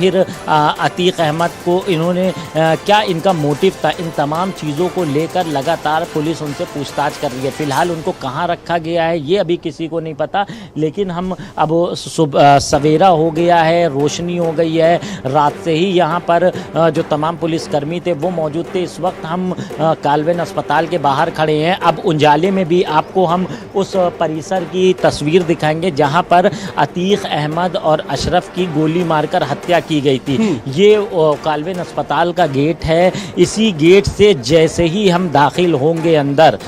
फिर अतीक अहमद को इन्होंने क्या इनका मोटिव था, इन तमाम चीज़ों को लेकर लगातार पुलिस उनसे पूछताछ कर रही है। फ़िलहाल उनको कहाँ रखा गया है ये अभी किसी को नहीं पता, लेकिन हम अब सवेरा हो गया है, रोशनी हो गई है, रात से ही यहाँ पर जो तमाम पुलिसकर्मी थे वो मौजूद थे। इस वक्त हम कालवेन अस्पताल के बाहर खड़े हैं। अब उजाले में भी आपको हम उस परिसर की तस्वीर दिखाएंगे जहाँ पर अतीक अहमद और अशरफ की गोली मारकर हत्या की गई थी। ये कालवेन अस्पताल का गेट है। इसी गेट से जैसे ही हम दाखिल होंगे अंदर,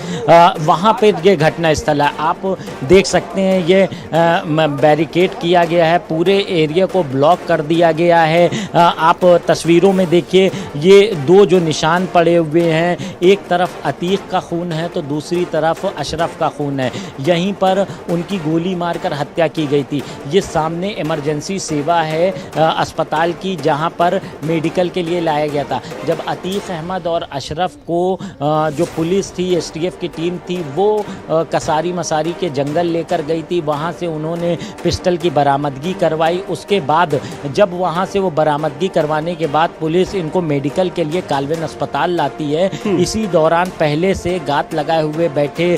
वहाँ पे ये घटना स्थल है। आप देख सकते हैं ये बैरिकेड किया गया है, पूरे एरिया को ब्लॉक कर दिया गया है। आप तस्वीरों में देखिए, ये दो जो निशान पड़े हुए हैं, एक तरफ अतीक का खून है तो दूसरी तरफ अशरफ का खून है। यहीं पर उनकी गोली मारकर हत्या की गई थी। ये सामने इमरजेंसी सेवा है अस्पताल की, जहां पर मेडिकल के लिए लाया गया था। जब अतीक अहमद और अशरफ को जो पुलिस थी, एसटीएफ की टीम थी, वो कसारी मसारी के जंगल लेकर गई थी। वहां से उन्होंने पिस्टल की बरामदगी करवाई। उसके बाद जब वहां से वो बरामदगी करवाने के बाद पुलिस इनको मेडिकल के लिए कालवेन अस्पताल लाती है। इसी दौरान पहले से गात लगाए हुए बैठे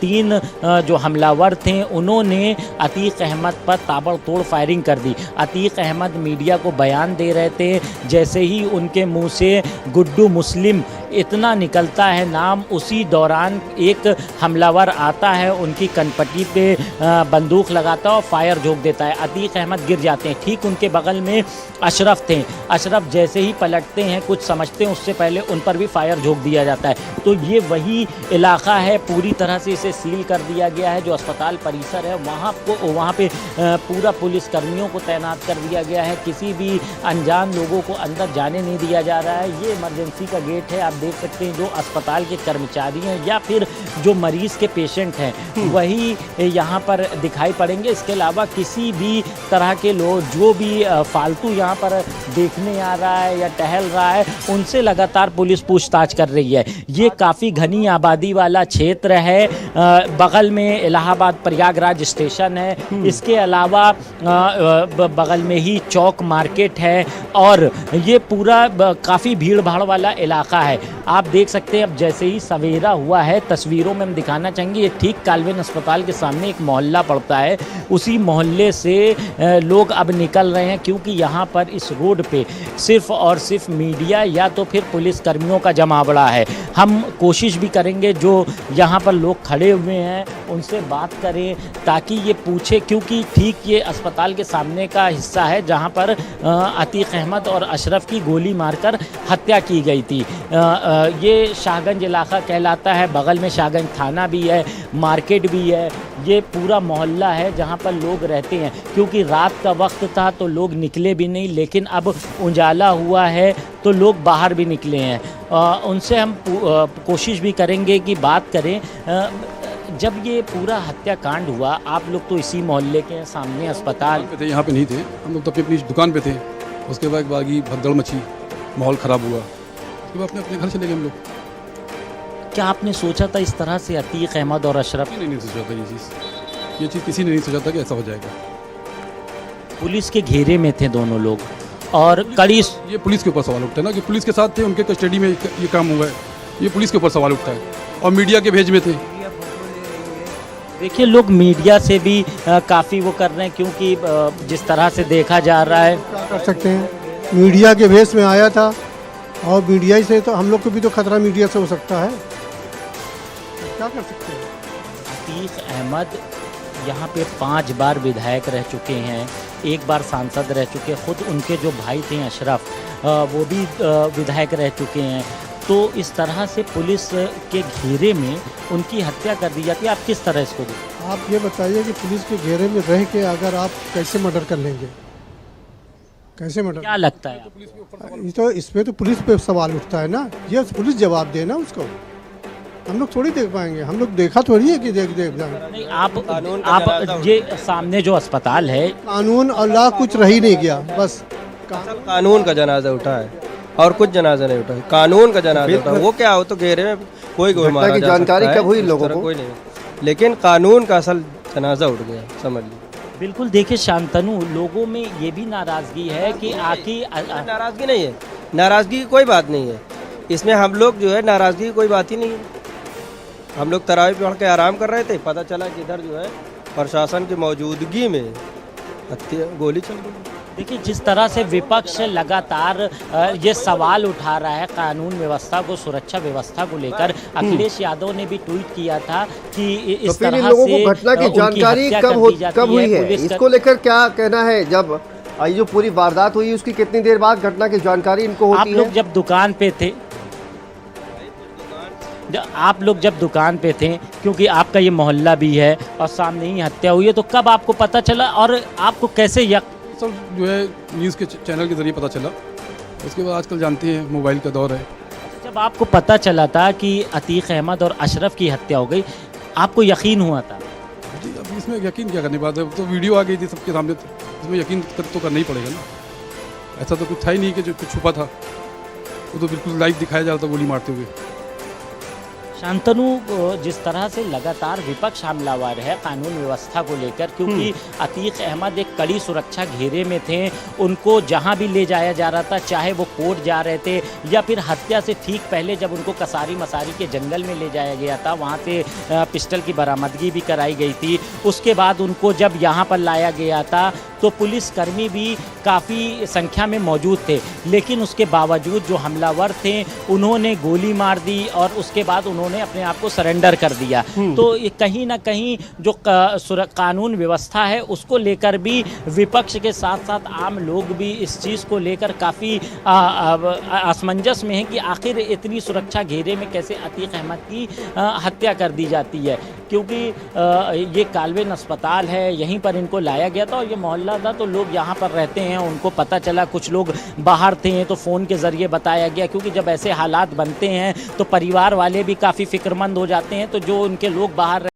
3 जो हमलावर थे, उन्होंने अतीक अहमद पर ताबड़तोड़ फायरिंग कर दी। अतीक अहमद मीडिया को बयान दे रहे थे, जैसे ही उनके मुंह से गुड्डू मुस्लिम इतना निकलता है नाम, उसी दौरान एक हमलावर आता है, उनकी कनपट्टी पे बंदूक लगाता है और फायर झोंक देता है। अतीक अहमद गिर जाते हैं। ठीक उनके बगल में अशरफ थे। अशरफ जैसे ही पलटते हैं, कुछ समझते हैं, उससे पहले उन पर भी फायर झोंक दिया जाता है। तो ये वही इलाका है, पूरी तरह से इसे सील कर दिया गया है। जो अस्पताल परिसर है वहाँ पे पूरा पुलिसकर्मियों को तैनात कर दिया गया है। किसी भी अनजान लोगों को अंदर जाने नहीं दिया जा रहा है। ये इमरजेंसी का गेट है। आप देख सकते हैं जो अस्पताल के कर्मचारी हैं या फिर जो मरीज़ के पेशेंट हैं वही यहाँ पर दिखाई पड़ेंगे। इसके अलावा किसी भी तरह के लोग जो भी फालतू यहाँ पर देखने आ रहा है या टहल रहा है, उनसे लगातार पुलिस पूछताछ कर रही है। ये काफ़ी घनी आबादी वाला क्षेत्र है। बगल में इलाहाबाद प्रयागराज स्टेशन है। इसके अलावा बगल में ही चौक मार्केट है और ये पूरा काफ़ी भीड़ भाड़ वाला इलाका है। आप देख सकते हैं अब जैसे ही सवेरा हुआ है, तस्वीरों में हम दिखाना चाहेंगे, ये ठीक कालवेन अस्पताल के सामने एक मोहल्ला पड़ता है। उसी मोहल्ले से लोग अब निकल रहे हैं, क्योंकि यहाँ पर इस रोड पे सिर्फ और सिर्फ मीडिया या तो फिर पुलिसकर्मियों का जमावड़ा है। हम कोशिश भी करेंगे जो यहाँ पर लोग खड़े हुए हैं उनसे बात करें, ताकि ये पूछे, क्योंकि ठीक ये अस्पताल के सामने का हिस्सा है जहाँ पर अतीक अहमद और अशरफ की गोली मारकर हत्या की गई थी। ये शाहगंज इलाका कहलाता है। बगल में शाहगंज थाना भी है, मार्केट भी है। ये पूरा मोहल्ला है जहाँ पर लोग रहते हैं। क्योंकि रात का वक्त था तो लोग निकले भी नहीं, लेकिन अब उजाला हुआ है तो लोग बाहर भी निकले हैं। उनसे हम कोशिश भी करेंगे कि बात करें। जब ये पूरा हत्याकांड हुआ, आप लोग तो इसी मोहल्ले के सामने अस्पताल पे थे, यहाँ पे नहीं थे हम लोग, तो अपनी दुकान पे थे। उसके बाद बागी भगदड़ मची, माहौल ख़राब हुआ, उसके बाद अपने घर चले गए हम लोग। क्या आपने सोचा था इस तरह से अतीक अहमद और अशरफ? नहीं सोचा था ये चीज़ किसी ने नहीं सोचा था कि ऐसा हो जाएगा। पुलिस के घेरे में थे दोनों लोग और कड़ी ये पुलिस के ऊपर सवाल उठता है ना, कि पुलिस के साथ थे, उनके कस्टडी में ये काम हुआ है। ये पुलिस के ऊपर सवाल उठता है और मीडिया के भेज में थे। देखिए, लोग मीडिया से भी काफ़ी वो कर रहे हैं, क्योंकि जिस तरह से देखा जा रहा है, क्या कर सकते हैं, मीडिया के भेस में आया था और मीडिया से तो हम लोग को भी तो खतरा मीडिया से हो सकता है। क्या कर सकते हैं। अतीक अहमद यहाँ पे 5 बार विधायक रह चुके हैं, 1 बार सांसद रह चुके हैं। खुद उनके जो भाई थे अशरफ, वो भी विधायक रह चुके हैं। तो इस तरह से पुलिस के घेरे में उनकी हत्या कर दी जाती है। आप किस तरह इसको देखते हैं? आप ये बताइए कि पुलिस के घेरे में रह के अगर आप कैसे मर्डर कर लेंगे, कैसे मर्डर? क्या लगता है? तो इसमें तो पुलिस पे सवाल उठता है ना, ये पुलिस जवाब दे ना उसको। हम लोग थोड़ी देख पाएंगे, हम लोग देखा थोड़ी है कि देख जाएंगे। नहीं, आप ये सामने जो अस्पताल है, कानून अल्लाह कुछ रह ही नहीं गया, बस कानून का जनाजा उठा है और कुछ जनाजा नहीं उठा। कानून का जनाजा उठा, वो क्या हो तो घेरे में कोई मारा जा सकता है, जानकारी कब हुई लोगों को, कोई नहीं, लेकिन कानून का असल जनाजा उठ गया, समझ लीजिए। बिल्कुल, देखिए शांतनु, लोगों में ये भी नाराज़गी है कि नाराज़गी नहीं है, नाराज़गी की कोई बात नहीं है इसमें। हम लोग जो है नाराज़गी की कोई बात ही नहीं है। हम लोग तरावी पढ़ के आराम कर रहे थे, पता चला कि इधर जो है प्रशासन की मौजूदगी में गोली चल गई। देखिए, जिस तरह से विपक्ष लगातार ये सवाल उठा रहा है कानून व्यवस्था को, सुरक्षा व्यवस्था को लेकर, अखिलेश यादव ने भी ट्वीट किया था कि तो इस फिर इन तरह लोगों से को घटना की उनकी जानकारी हत्या कर दी जाती कब हुई है, पुलिस इसको लेकर क्या कहना है? जब ये जो पूरी वारदात हुई उसकी कितनी देर बाद घटना की जानकारी इनको आप होती लोग है? जब दुकान पे थे, आप लोग जब दुकान पे थे, क्योंकि आपका ये मोहल्ला भी है और सामने ही हत्या हुई है, तो कब आपको पता चला और आपको कैसे सब जो है न्यूज़ के चैनल के ज़रिए पता चला। उसके बाद आजकल जानते हैं मोबाइल का दौर है। जब आपको पता चला था कि अतीक अहमद और अशरफ की हत्या हो गई, आपको यकीन हुआ था? जी, अब इसमें यकीन क्या करने बात है, तो वीडियो आ गई थी सबके सामने, तो इसमें यकीन तो करना ही पड़ेगा ना। ऐसा तो कुछ था ही नहीं कि जो कुछ छुपा था, वो तो बिल्कुल लाइव दिखाया जा रहा था गोली मारते हुए। शांतनु, जिस तरह से लगातार विपक्ष हमलावर है कानून व्यवस्था को लेकर, क्योंकि अतीक अहमद एक कड़ी सुरक्षा घेरे में थे, उनको जहां भी ले जाया जा रहा था, चाहे वो कोर्ट जा रहे थे या फिर हत्या से ठीक पहले जब उनको कसारी मसारी के जंगल में ले जाया गया था, वहां से पिस्टल की बरामदगी भी कराई गई थी। उसके बाद उनको जब यहाँ पर लाया गया था तो पुलिसकर्मी भी काफ़ी संख्या में मौजूद थे, लेकिन उसके बावजूद जो हमलावर थे उन्होंने गोली मार दी और उसके बाद उन्होंने अपने आप को सरेंडर कर दिया। तो ये कहीं ना कहीं जो कानून व्यवस्था है उसको लेकर भी विपक्ष के साथ साथ आम लोग भी इस चीज़ को लेकर काफ़ी असमंजस में है कि आखिर इतनी सुरक्षा घेरे में कैसे अतीक अहमद की हत्या कर दी जाती है, क्योंकि ये कालवेन अस्पताल है, यहीं पर इनको लाया गया था और ये मोहल्ला था, तो लोग यहाँ पर रहते हैं, उनको पता चला, कुछ लोग बाहर थे तो फ़ोन के ज़रिए बताया गया, क्योंकि जब ऐसे हालात बनते हैं तो परिवार वाले भी काफ़ी फिक्रमंद हो जाते हैं, तो जो उनके लोग बाहर